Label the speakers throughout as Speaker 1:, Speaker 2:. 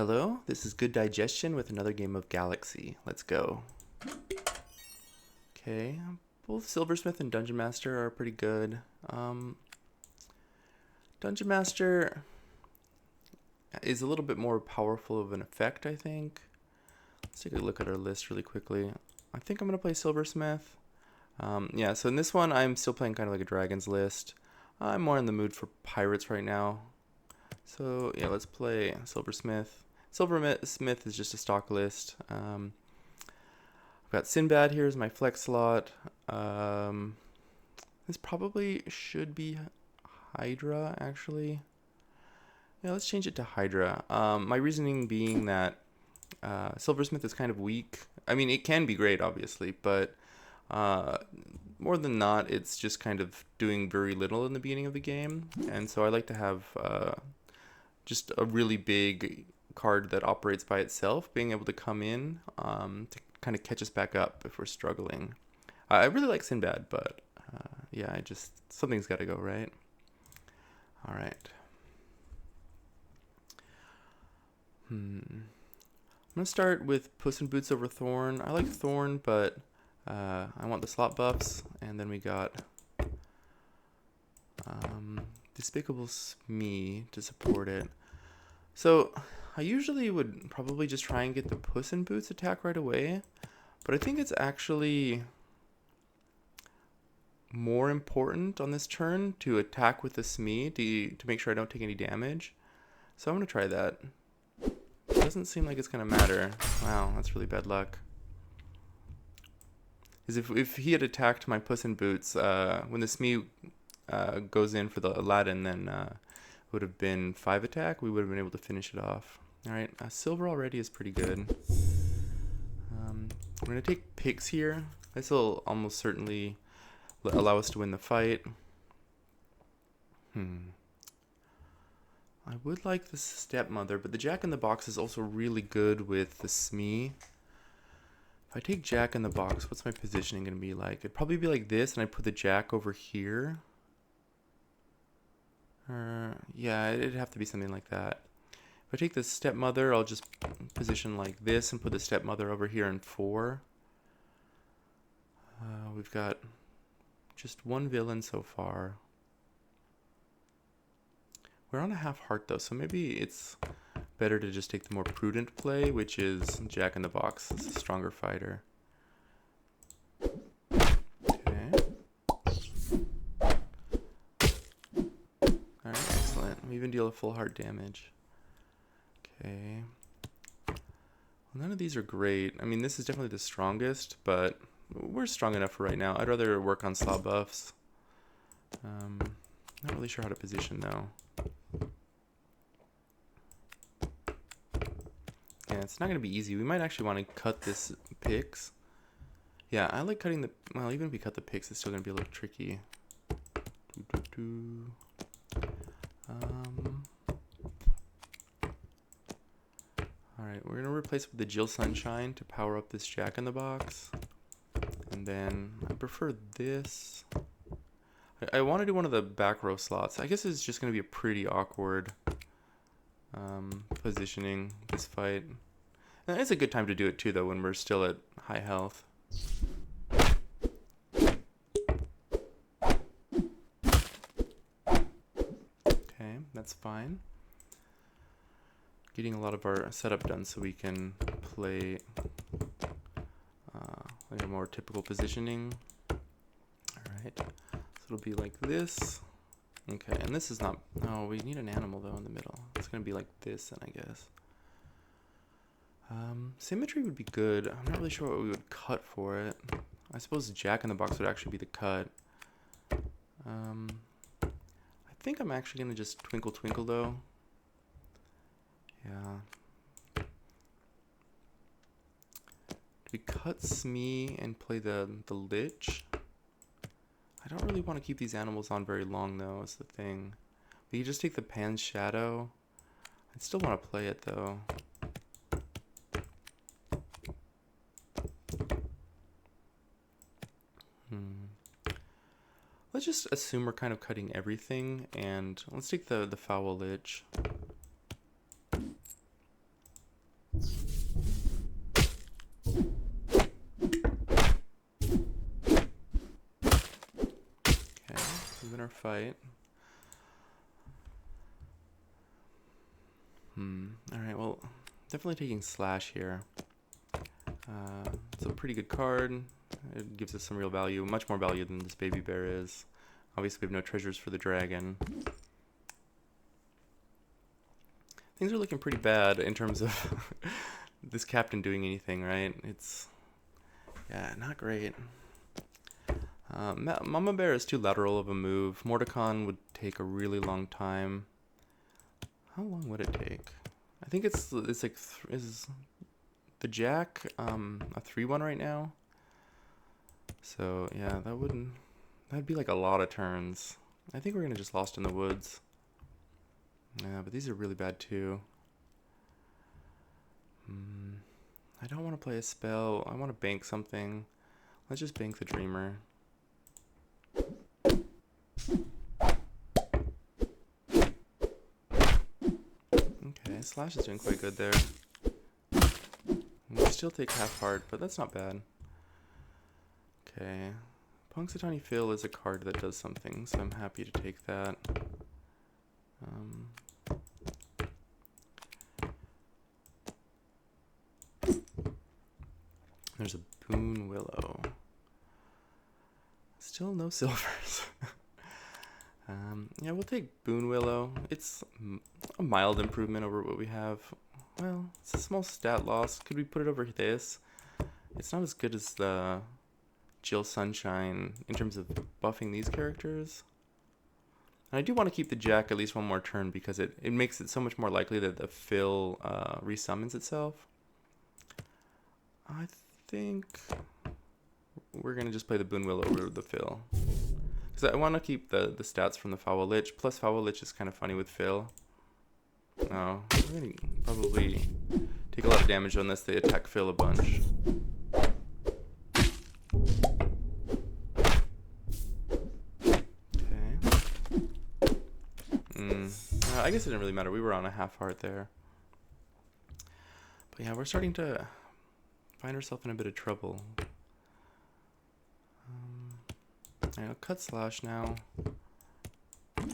Speaker 1: Hello, this is Good Digestion with another game of Galaxy. Let's go. Okay, both Silversmith and Dungeon Master are pretty good. Dungeon Master is a little bit more powerful of an effect, I think. Let's take a look at our list really quickly. I think I'm going to play Silversmith. Yeah, so in this one, I'm still playing kind of like a Dragon's list. I'm more in the mood for pirates right now. So yeah, let's play Silversmith. Silversmith is just a stock list. I've got Sinbad here as my flex slot. This probably should be Hydra, actually. Yeah, let's change it to Hydra. My reasoning being that Silversmith is kind of weak. I mean, it can be great, obviously, but more than not, it's just kind of doing very little in the beginning of the game. And so I like to have just a really big card that operates by itself, being able to come in to kind of catch us back up if we're struggling. I really like Sinbad, but yeah, something's got to go, right? All right. I'm going to start with Puss in Boots over Thorn. I like Thorn, but I want the slot buffs, and then we got Despicable Smee to support it. So I usually would probably just try and get the Puss in Boots attack right away, but I think it's actually more important on this turn to attack with the Smee to make sure I don't take any damage. So I'm going to try that. It doesn't seem like it's going to matter. Wow, that's really bad luck. Because if he had attacked my Puss in Boots, when the Smee goes in for the Aladdin, then it would have been 5 attack. We would have been able to finish it off. Alright, silver already is pretty good. I'm going to take picks here. This will almost certainly allow us to win the fight. I would like the Stepmother, but the Jack in the Box is also really good with the Smee. If I take Jack in the Box, what's my positioning going to be like? It'd probably be like this, and I put the Jack over here. Yeah, it'd have to be something like that. If I take the Stepmother, I'll just position like this and put the Stepmother over here in 4. We've got just one villain so far. We're on a half heart though, so maybe it's better to just take the more prudent play, which is Jack in the Box. It's a stronger fighter. Okay. Alright, excellent. We even deal a full heart damage. Okay. Well, none of these are great. I mean, this is definitely the strongest, but we're strong enough for right now. I'd rather work on slot buffs. Not really sure how to position though. Yeah, it's not going to be easy. We might actually want to cut this picks. Yeah, I like cutting the... Well, even if we cut the picks, it's still going to be a little tricky. Alright, we're going to replace with the Jill Sunshine to power up this Jack in the Box. And then I prefer this. I want to do one of the back row slots. I guess it's just going to be a pretty awkward positioning this fight. And it's a good time to do it too, though, when we're still at high health. Okay, that's fine. Getting a lot of our setup done so we can play like a more typical positioning. Alright, so it'll be like this. Okay, and this is not... Oh, we need an animal, though, in the middle. It's going to be like this, then, I guess. Symmetry would be good. I'm not really sure what we would cut for it. I suppose Jack in the Box would actually be the cut. I think I'm actually going to just Twinkle Twinkle, though. Yeah. Do we cut Smee and play the Lich? I don't really want to keep these animals on very long, though, is the thing. We could just take the Pan's Shadow. I still want to play it, though. Let's just assume we're kind of cutting everything, and let's take the Foul Lich. our fight. Alright, well, definitely taking Slash here. It's a pretty good card. It gives us some real value, much more value than this baby bear is. Obviously, we have no treasures for the dragon. Things are looking pretty bad in terms of this captain doing anything, right? It's, yeah, not great. Mama Bear is too lateral of a move. Mordecon would take a really long time. How long would it take? I think it's like, is the Jack a 3-1 right now? So, yeah, that'd be like a lot of turns. I think we're going to just Lost in the Woods. Yeah, but these are really bad too. I don't want to play a spell. I want to bank something. Let's just bank the Dreamer. Okay, Slash is doing quite good there. We still take half heart, but that's not bad. Okay. Punxsutawney Phil is a card that does something, so I'm happy to take that. There's a Boon Willow. Still no silvers. Yeah, we'll take Boon Willow. It's a mild improvement over what we have. Well, it's a small stat loss. Could we put it over this? It's not as good as the Jill Sunshine in terms of buffing these characters. And I do want to keep the Jack at least one more turn because it makes it so much more likely that the Phil resummons itself. I think we're going to just play the Boon Willow over the Phil. Because I want to keep the stats from the Foul Lich. Plus Foul Lich is kind of funny with Phil. No, we're going to probably take a lot of damage unless they attack Phil a bunch. I guess it didn't really matter. We were on a half heart there. But yeah, we're starting to find ourselves in a bit of trouble. I'll cut Slash now. Okay,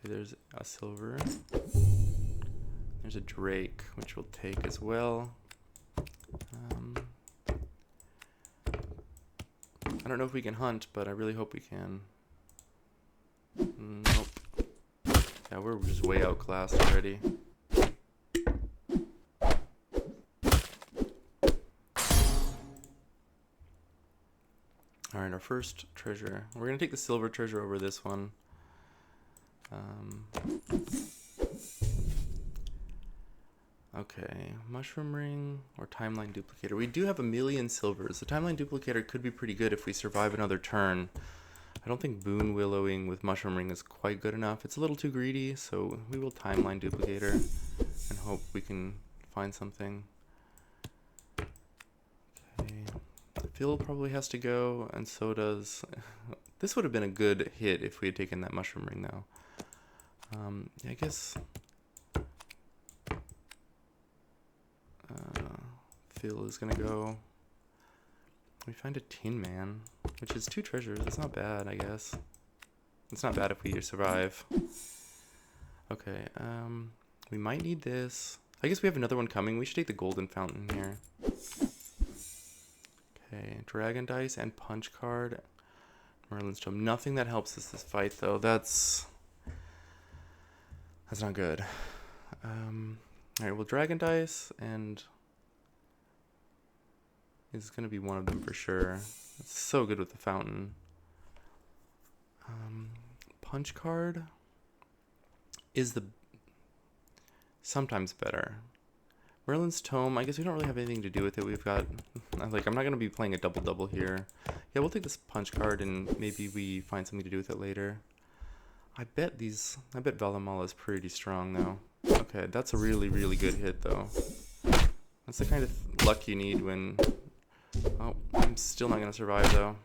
Speaker 1: there's a silver. There's a Drake, which we'll take as well. I don't know if we can hunt, but I really hope we can. Nope. Yeah, we're just way outclassed already. Alright, our first treasure. We're going to take the silver treasure over this one. Okay, Mushroom Ring or Timeline Duplicator. We do have 1,000,000 silvers. The Timeline Duplicator could be pretty good if we survive another turn. I don't think Boon Willowing with Mushroom Ring is quite good enough. It's a little too greedy, so we will Timeline Duplicator and hope we can find something. Okay, Phil probably has to go, and so does... This would have been a good hit if we had taken that Mushroom Ring, though. Yeah, I guess... Phil is gonna go. We find a Tin Man, which is 2 treasures. It's not bad, I guess. It's not bad if we survive. Okay, we might need this. I guess we have another one coming. We should take the Golden Fountain here. Okay, Dragon Dice and Punch card. Merlin's Tome. Nothing that helps us this fight, though. That's not good. Alright, well, Dragon Dice and... is going to be one of them for sure. It's so good with the fountain. Punch card is sometimes better. Merlin's Tome, I guess we don't really have anything to do with it. We've got, I'm not going to be playing a double-double here. Yeah, we'll take this punch card and maybe we find something to do with it later. I bet Valamala is pretty strong though. Okay, that's a really, really good hit though. That's the kind of luck you need when... Oh, I'm still not going to survive, though.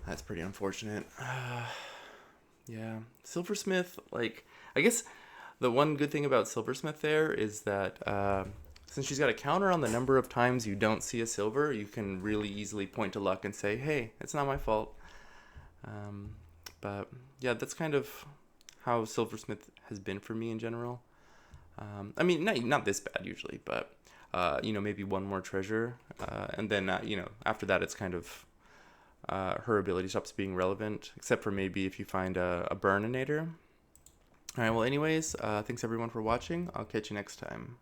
Speaker 1: That's pretty unfortunate. Yeah. Silversmith, I guess the one good thing about Silversmith there is that since she's got a counter on the number of times you don't see a silver, you can really easily point to luck and say, hey, it's not my fault. But yeah, that's kind of how Silversmith has been for me in general. I mean, not this bad usually, but maybe one more treasure, and then after that it's kind of her ability stops being relevant, except for maybe if you find a burninator. All right, well anyways, thanks everyone for watching. I'll catch you next time.